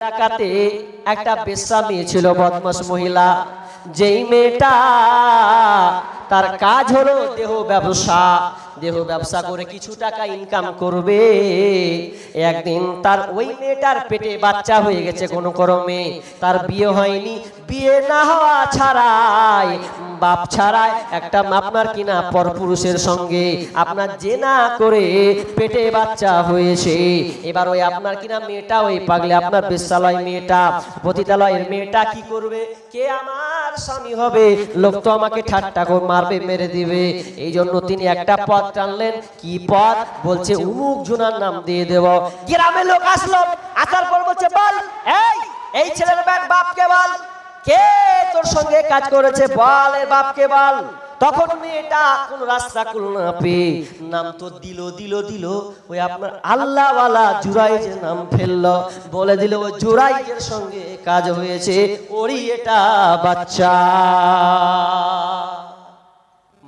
এলাকাতে একটা বেশ্যা মেয়ে ছিল, বদমাশ মহিলা। যেই মেয়েটা তার কাজ হলো দেহ ব্যবসা করে কিছু টাকা ইনকাম করবে। একদিন তার ওই মেয়েটার পেটে বাচ্চা হয়ে গেছে কোনো ক্রমে, তার বিয়ে হয়নি। বিয়ে না হওয়া ছাড়াই, বাপ ছাড়াই একটা আপনার কিনা পরপুরুষের সঙ্গে আপনার জেনা করে পেটে বাচ্চা হয়েছে। এবার ওই আপনার কিনা মেয়েটা, ওই পাগলে আপনার বেশ্যালয় মেয়েটা, পতিতালয়ের মেয়েটা কি করবে? কে আমার স্বামী হবে? লোক তো আমাকে ঠাট্টা করে মারবে, মেরে দিবে। এই জন্য তিনি একটা পথ টানলেন। কি পথ? বলছে উমুক জুনার নাম দিয়ে দেব। গ্রামের লোক আসলো, আসার পর বলছে বল এই ছেলের বাপকে বল, কে তোর সঙ্গে কাজ করেছে বল, এর বাপকে বল। তখন মেয়েটা কোন রাস্তা কুল না পেয়ে নাম তো দিল ওই আপনার আল্লাহওয়ালা জুরাইজের নাম ফেললো, বলে দিল ওই জুরাইজের সঙ্গে কাজ হয়েছে, ওরই এটা বাচ্চা।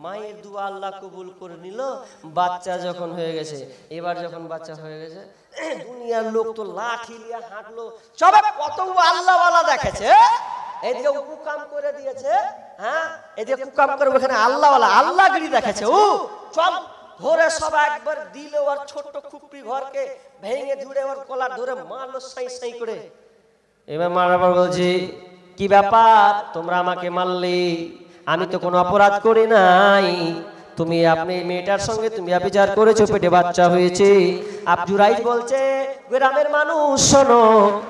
মায়ের দুয়া আল্লাহ কবুল করে নিল। বাচ্চা যখন হয়ে গেছে, এবার যখন বাচ্চা হয়ে গেছে, দুনিয়ার লোক তো লাঠি নিয়ে হাঁটলো, সবে কত আল্লাহওয়ালা দেখেছে। এদিকে কুকাম করে দিয়েছে, হ্যাঁ, এদিকে কুকাম করে ওখানে আল্লাহওয়ালা আল্লাহগিরি দেখেছে। ও চল ধরে সব একবার দিল, ওর ছোট্ট খুপড়ি ঘরকে ভেঙে ধরে ওর কলার ধরে মারলো সাই করে। এবার মারাবার বলছি, কি ব্যাপার তোমরা আমাকে মারলে? আমি তো কোনো অপরাধ করি নাই। তুমি আপনি মেয়েটার সঙ্গে তুমি আবিচার করেছো, পেটে বাচ্চা হয়েছে। জুরাইজ বলছে, গ্রামের মানুষ শোনো,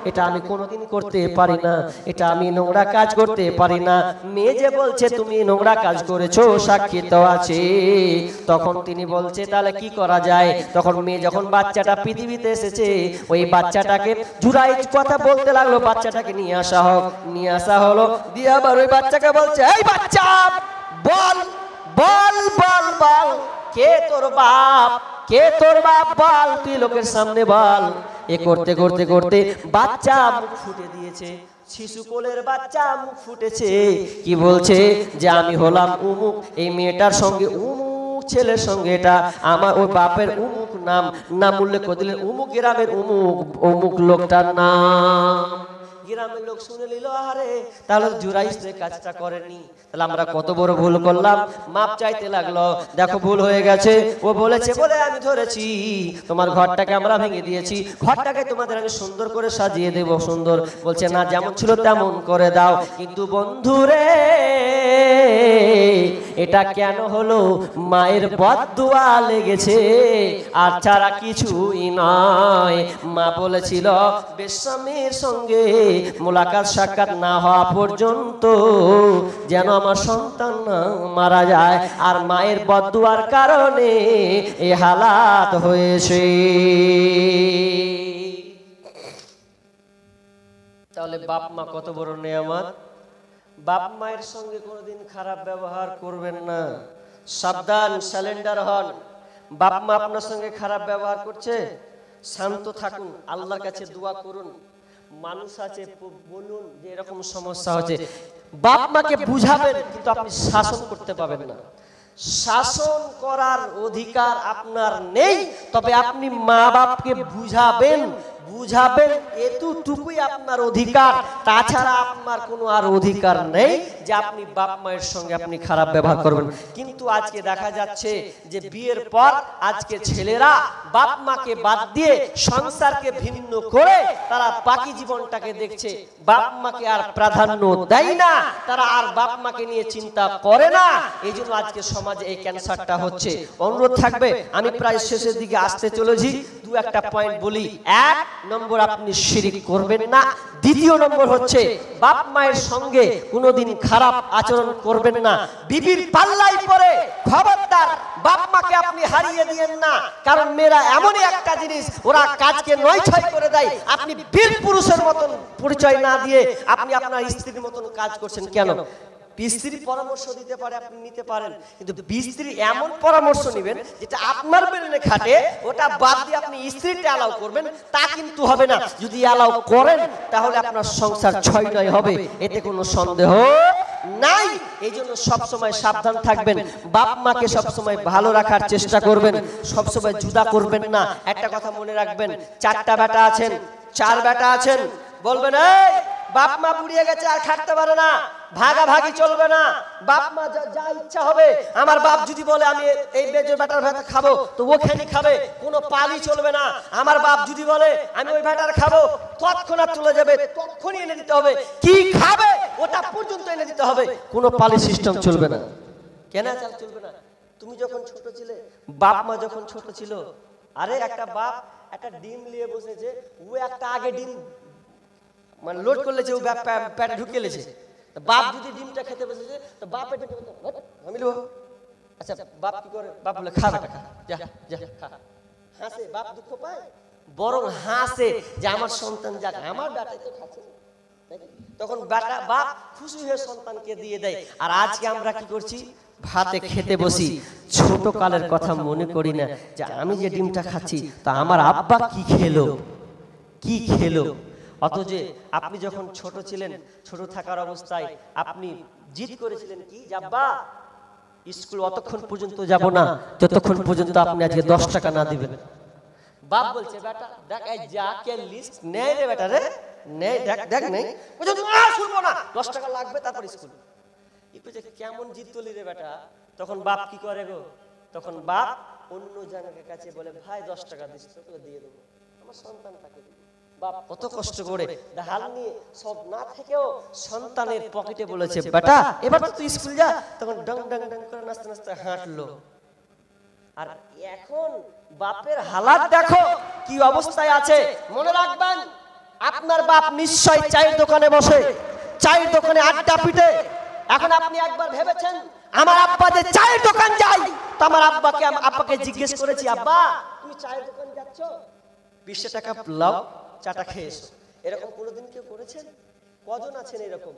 এটা আমি কোনোদিন করতে পারি না, এটা আমি নোংরা কাজ করতে পারি না। মেয়ে যে বলছে তুমি নোংরা কাজ করেছো, সাক্ষী তো আছে। তখন তিনি বলছে তাহলে কি করা যায়? তখন মেয়ে যখন বাচ্চাটা পৃথিবীতে এসেছে, ওই বাচ্চাটাকে জুরাইজ কথা বলতে লাগলো, বাচ্চাটাকে নিয়ে আসা হলো। দিয়ে আবার ওই বাচ্চাকে বলছে, এই বাচ্চা বল বল বল বল, কে তোর বাপ? কে তোর বাপ বল, তুই লোকের সামনে বল। এ করতে করতে করতে বাচ্চা মুখ ফুটে দিয়েছে, শিশু কোলের বাচ্চা মুখ ফুটেছে। কি বলছে? যে আমি হলাম উমুক, এই মেয়েটার সঙ্গে উমুক ছেলের সঙ্গে, এটা আমার ওই বাপের উমুক নাম উল্লেখ করে দিলেন, উমুক গ্রামের উমুক লোকটার নাম। গ্রামের লোক শুনে নিল, আরে তাহলে জুরাইজ কাজটা করেনি, তাহলে আমরা কত বড় ভুল করলাম। মাপ চাইতে লাগলো, দেখো ভুল হয়ে গেছে। ও বলেছে বলে আমি ধরেছি, তোমার ঘরটাকে আমরা ভেঙে দিয়েছি, ঘরটাকে তোমাদের আমি সুন্দর করে সাজিয়ে দেব। সুন্দর বলছে না, যেমন ছিল তেমন করে দাও। কিন্তু বন্ধুরে, এটা কেন হলো? মায়ের বদদুয়া লেগেছে, আর ছাড়া কিছুই নয়। মা বলেছিল বেশ্যামের সঙ্গে মোলাকাত সাক্ষাৎ না হওয়া পর্যন্ত যেন আমার সন্তান না মারা যায়, আর মায়ের বদদুয়ার কারণে এই হালাত হয়েছে। তাহলে বাপ মা কত বড় নেয়ামত। বাপ মায়ের সঙ্গে কোনোদিন খারাপ ব্যবহার করবেন না, সাবধান, স্যালেন্ডার হন। বাপ মা আপনার সঙ্গে খারাপ ব্যবহার করছে, শান্ত থাকুন, আল্লাহর কাছে দোয়া করুন। মানুষ আছে, বলুন যে এরকম সমস্যা হচ্ছে, বাপ মাকে বুঝাবেন, কিন্তু আপনি শাসন করতে পারবেন না। শাসন করার অধিকার আপনার নেই, তবে আপনি মা বাপকে বুঝাবেন, এতটুকুই আপনার অধিকার। তাছাড়া আপনার কোনো আর অধিকার নেই যে আপনি বাপ মায়ের সঙ্গে আপনি খারাপ ব্যবহার করবেন। কিন্তু আজকে দেখা যাচ্ছে যে বিয়ের পর আজকে ছেলেরা বাপ মাকে বাদ দিয়ে সংসারকে ভিন্ন করে তারা বাকি জীবনটাকে দেখছে, বাপ মাকে আর প্রাধান্য দেয় না, তারা আর বাপ মাকে নিয়ে চিন্তা করে না। এই জন্য আজকে সমাজে এই ক্যান্সারটা হচ্ছে। অনুরোধ থাকবে, আমি প্রায় শেষের দিকে আসতে চলেছি, দু একটা পয়েন্ট বলি। এক নম্বর, আপনি শিরিক করবেন না। দ্বিতীয় নম্বর হচ্ছে, বাপ মায়ের সঙ্গে কোনোদিন খারাপ আচরণ করবেন না। বিবির পাল্লাই পড়ে খবরদার বাপ মাকে আপনি হারিয়ে দিয়েন না, কারণ মেয়েরা এমনই একটা জিনিস, ওরা কাজকে নয় ছয় করে দেয়। আপনি বীর পুরুষের মতন পরিচয় না দিয়ে আপনি আপনার স্ত্রীর মতন কাজ করছেন কেন? স্ত্রী পরামর্শ দিতে পারে, আপনি নিতে পারেন, কিন্তু স্ত্রী এমন পরামর্শ নেবেন যেটা আপনার ব্রেনে খাটে, ওটা বাদ দিয়ে আপনি স্ত্রীটা অ্যালাউ করবেন, তা কিন্তু হবে না। যদি অ্যালাউ করেন তাহলে আপনার সংসার ছয় নয় হবে, এতে কোনো সন্দেহ নাই। এই জন্য সবসময় সাবধান থাকবেন, বাপ মাকে সবসময় ভালো রাখার চেষ্টা করবেন, সবসময় জুদা করবেন না। একটা কথা মনে রাখবেন, চারটা বেটা আছেন, চার বেটা আছেন, বলবেন এই বাপ মা পুড়িয়ে গেছে আর খাটতে পারে না, ভাগাভাগি চলবে না, বাপ মা যা ইচ্ছা হবে। আমার বাপ যদি বলে আমি এই বেজে বেটার ভাত খাবো তো ওখানে খাবে, কোনো পালি চলবে না। আমার বাপ যদি বলে আমি ওই বেটার খাবো, তৎক্ষণাৎ চলে যাবে, তৎক্ষণই এনে দিতে হবে। কি খাবে ওটা পর্যন্ত এনে দিতে হবে, কোনো পালি সিস্টেম চলবে না। কেন চলবে না? তুমি যখন ছোট ছিলে, বাপ মা যখন ছোট ছিল, আরে একটা বাপ একটা ডিম নিয়ে বসেছে, ও একটা আগে ডিম মানে লোড করলেছে, ও পেটে ঢুকিয়ে লেছে। বাপ যদি ডিমটা খেতে বসেছে তো বাপ পেটে আমি নেবো। আচ্ছা বাপ কি করে? বাপ বলে খা বেটা, যা যা খা। হাসে, বাপ দুঃখ পায়, বরং হাসে যে আমার সন্তান যাক, আমার বেটাই তো খাচ্ছে। তখন বাপ খুশি হয়ে সন্তানকে দিয়ে দেয়। আর আজকে আমরা কি করছি? ভাতে খেতে বসি, ছোট কালের কথা মনে করি না যে আমি যে ডিমটা খাচ্ছি তা আমার আব্বা কি খেলো, কি খেলো। অথচ আপনি যখন ছোট ছিলেন, ছোট থাকার অবস্থায় আপনি জিদ করেছিলেন কি, যে আব্বা স্কুল অতক্ষণ পর্যন্ত যাব না যতক্ষণ পর্যন্ত আপনি আজকে 10 টাকা না দিবেন। বাপ বলছে বেটা দেখ এই যাকে লিস্ট নেই রে বেটা রে, নেই দেখ দেখ নেই, বলছে না শুনবো না, 10 টাকা লাগবে তারপর স্কুল। কেমন জিদ তুলি রে বেটা। তখন বাপ কি করে গো? তখন বাপ অন্য জনের কাছে বলে ভাই 10 টাকা দিস, তোকে দিয়ে দেবো, আমার সন্তানটাকে দিবি। বাপ কত কষ্ট করে হাল নিয়ে সব না থেকেও সন্তানের পকেটে বলেছে বেটা এবার তুই স্কুল যা। তখন ডং ডং ডং করে নাচতে নাচতে হাঁটলো। আর এখন বাপের হালাত দেখো কি অবস্থায় আছে। মনে রাখবেন আপনার বাপ নিশ্চয় চায়ের দোকানে বসে, চায়ের দোকানে আড্ডা পিটে। এখন আপনি একবার ভেবেছেন আমার আব্বা যে চায়ের দোকান যাই, তো আমার আব্বাকে জিজ্ঞেস করেছি আব্বা তুমি চায়ের দোকান যাচ্ছ, 20 টাকা লাও চাটা খেয়ে এসো। এরকম কোনোদিন কেউ করেছেন? কজন আছেন এরকম?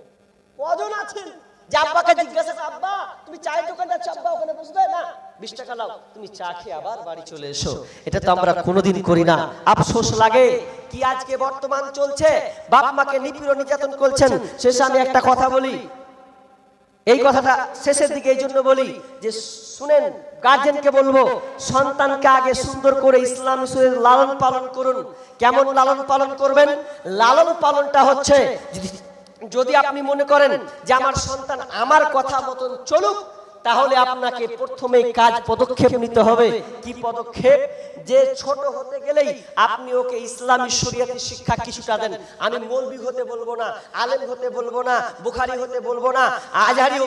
কজন আছেন যে আব্বাকে জিজ্ঞাসা আব্বা তুমি চায়ের দোকান যাচ্ছ, আব্বা ওখানে বসবে না, 20 টাকা লাও তুমি চা খেয়ে আবার বাড়ি চলে এসো। এটা তো আমরা কোনোদিন করি না। আফসোস লাগে কি আজকে বর্তমান চলছে, বাপ মাকে নিপীড়ন নির্যাতন করছেন। শেষে আমি একটা কথা বলি, এই কথাটা শেষের দিকে এই জন্য বলি যে শুনেন, গার্জেনকে বলবো সন্তানকে আগে সুন্দর করে ইসলাম লালন পালন করুন। কেমন লালন পালন করবেন? লালন পালনটা হচ্ছে যদি আপনি মনে করেন যে আমার সন্তান আমার কথা মতন চলুক, তাহলে আপনাকে প্রথমে কাজ পদক্ষেপ নিতে হবে। কি পদক্ষেপ? যে ছোট হতে গেলেই আপনি ওকে ইসলামী শরীয়তের শিক্ষা কিছুটা দেন। আমি মৌলবি হতে বলবো না, আলেম হতে বলবো না, বুখারী হতে বলবো না, আজহারি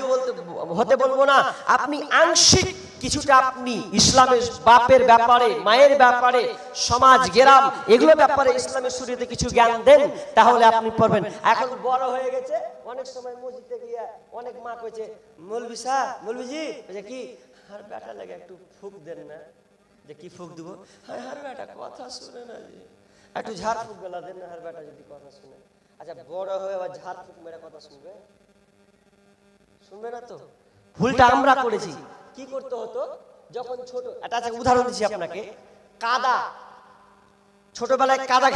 হতে বলবো না। আপনি আংশিক কিছুটা আপনি ইসলামের বাপের ব্যাপারে, মায়ের ব্যাপারে, সমাজ গ্রাম এগুলো ব্যাপারে ইসলামের শরীয়তে কিছু জ্ঞান দেন, তাহলে আপনি পড়বেন। এখন বড় হয়ে গেছে, অনেক সময় মসজিদে গিয়ে অনেক মা কইছে মৌলবি সাহেব, মৌলবিজি বলছে কি আর বেটা লাগে একটু ফুক দেন না। যে কি ফুক দিব? হ্যাঁ আর বেটা কথা শুনে না, যে একটু ঝাড় ফুক গলা দেন না, আর বেটা যদি কথা শুনে। আচ্ছা বড় হয়ে আবার ঝাড় ফুক মেরে কথা শুনবে? শুনবে না তো। ভুলটা আমরা করেছি। কি করতে হতো যখন ছোট? একটা উদাহরণ দিচ্ছি আপনাকে। কাদা, ছোটবেলায় কাদা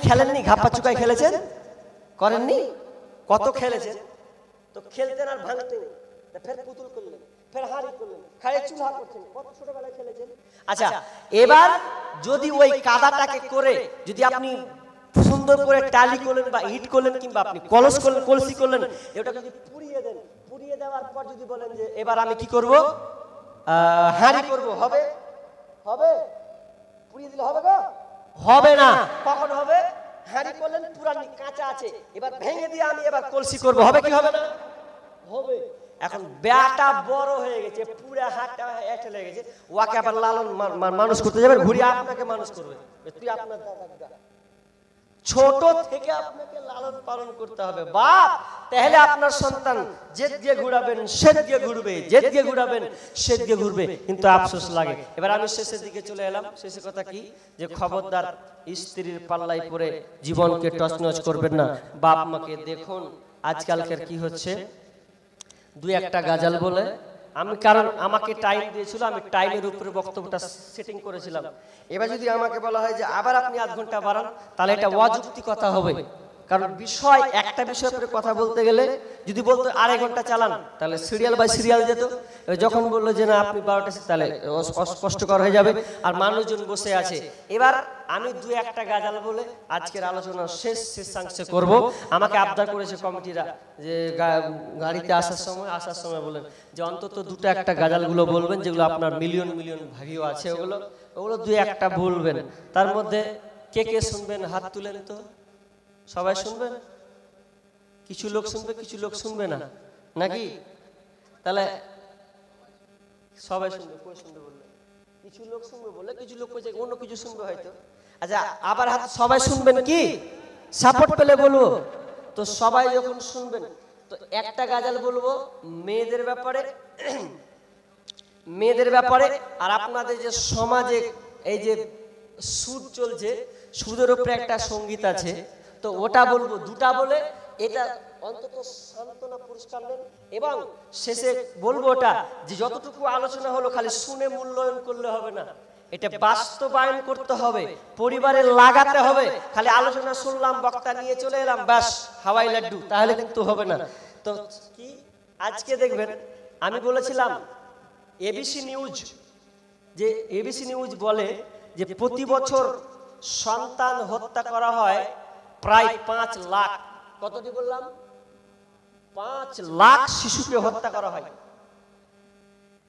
খেলেননি? ঘাপা চুকায় খেলেছেন? করেননি? কত খেলেছেন? তো খেলতেন আর ভাঙতেন, ফের পুতুল করলেন, ফের হাড়ি করলেন, খায়ে চুলা করছেন, কত ছোটবেলায় খেলেছেন। আচ্ছা এবার যদি ওই কাদাটাকে করে যদি আপনি সুন্দর করে টালি করলেন বা ইট করলেন কিংবা আপনি কলস করলেন, কলসি করলেন, এটা যদি পুড়িয়ে দেন, পুড়িয়ে দেওয়ার পর যদি বলেন যে এবার আমি কি করব, হাড়ি করব, হবে? হবে? পুড়িয়ে দিলে হবে গো? হবে না। কখন হবে? হাড়ি করলেন পুরানি কাঁচা আছে, এবার ভেঙে দিয়ে আমি এবার কলসি করব, হবে কি হবে না? হবে। এখন বেটা বড় হয়ে গেছে, পুরা হাতটা একটা লেগে গেছে, ওকে আবার লালন মানুষ করতে যাবে, ঘুরিয়ে আপনাকে মানুষ করবে। তুই আপনার দাদা, ছোট থেকে আপনাকে লালন পালন করতে হবে বাপ, তাহলে আপনার সন্তান জেদ দিয়ে ঘুরাবেন সেদ দিয়ে ঘুরবে, জেদ দিয়ে ঘুরাবেন সেদ দিয়ে ঘুরবে। কিন্তু আফসোস লাগে। এবার আমি শেষের দিকে চলে এলাম। শেষের কথা কি, যে খবরদার স্ত্রীর পাল্লায় পড়ে জীবনকে টসনস করবেন না। বাপ মাকে দেখুন আজকালকার কি হচ্ছে, দুই একটা গাজাল বলে আমি, কারণ আমাকে টাইম দিয়েছিল, আমি টাইমের উপরে বক্তব্যটা সেটিং করেছিলাম। এবার যদি আমাকে বলা হয় যে আবার আপনি আধ ঘন্টা বাড়ান, তাহলে এটা অযৌক্তিক কথা হবে। কারণ বিষয় একটা বিষয় করে কথা বলতে গেলে যদি বলতো আড়াই ঘন্টা চালান তাহলে সিরিয়াল বাই সিরিয়াল যেত। এবার যখন বললো যে না আপনি 12টা তাহলে কষ্টকর হয়ে যাবে, আর মানুষজন বসে আছে। এবার আমি দু একটা গাজাল বলে আজকের আলোচনা শেষাংশে করব। আমাকে আবদার করেছে কমিটিরা যে গাড়িতে আসার সময় বলেন যে অন্তত দুটো একটা গাজালগুলো বলবেন যেগুলো আপনার মিলিয়ন মিলিয়ন ভিউ আছে, ওগুলো দু একটা বলবেন। তার মধ্যে কে কে শুনবেন হাত তুলেন তো। সবাই শুনবেন? কিছু লোক শুনবে, কিছু লোক শুনবে না, নাকি? তাহলে সবাই শুনবে? কই শুনবে বললে? কিছু লোক শুনবে বলে, কিছু লোক কইছে অন্য কিছু শুনবে হয়তো। আচ্ছা, আবার হাত সবাই শুনবেন কি? সাপোর্ট পেলে বলবো তো। সবাই যখন শুনবেন তো একটা গাজাল বলবো মেয়েদের ব্যাপারে, মেয়েদের ব্যাপারে। আর আপনাদের যে সমাজে এই যে সুদ চলছে, সুদের উপরে একটা সঙ্গীত আছে, তো ওটা বলবো। দুটা বলে এটা অন্তত সান্ত্বনা পুরস্কার নেন। এবং শেষে বলবো ওটা যে যতটুকু আলোচনা হলো খালি শুনে মূল্যায়ন করলে হবে না, এটা বাস্তবায়ন করতে হবে, পরিবারে লাগাতে হবে। খালি আলোচনা শুনলাম, বক্তা নিয়ে চলে এলাম, ব্যাস হাওয়াই লাড্ডু, তাহলে কিন্তু হবে না। তো কি আজকে দেখবেন, আমি বলেছিলাম এবিসি নিউজ, যে এবিসি নিউজ বলে যে প্রতি বছর সন্তান হত্যা করা হয় প্রায় 5 লাখ। কতটি বললাম? 5 লাখ শিশুকে হত্যা করা হয়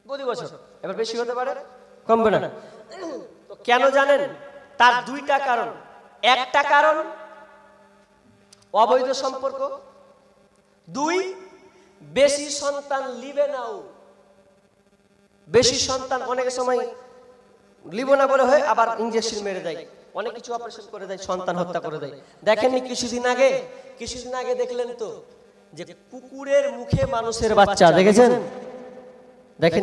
প্রতি বছর। এবার বেশি হতে পারে, কমবে না। তো কেন জানেন? তার দুইটা কারণ। একটা কারণ অবৈধ সম্পর্ক, দুই বেশি সন্তান লিবে নাও। বেশি সন্তান অনেক সময় লিব না বলে হয়, আবার ইনজেকশন মেরে দেয়, অনেক কিছু অপারেশন করে দেয়, সন্তান হত্যা করে দেয়। দেখেননি কিছুদিন আগে দেখলেন তো যে কুকুরের মুখে মানুষের বাচ্চা দেখেছেন? দেখেন।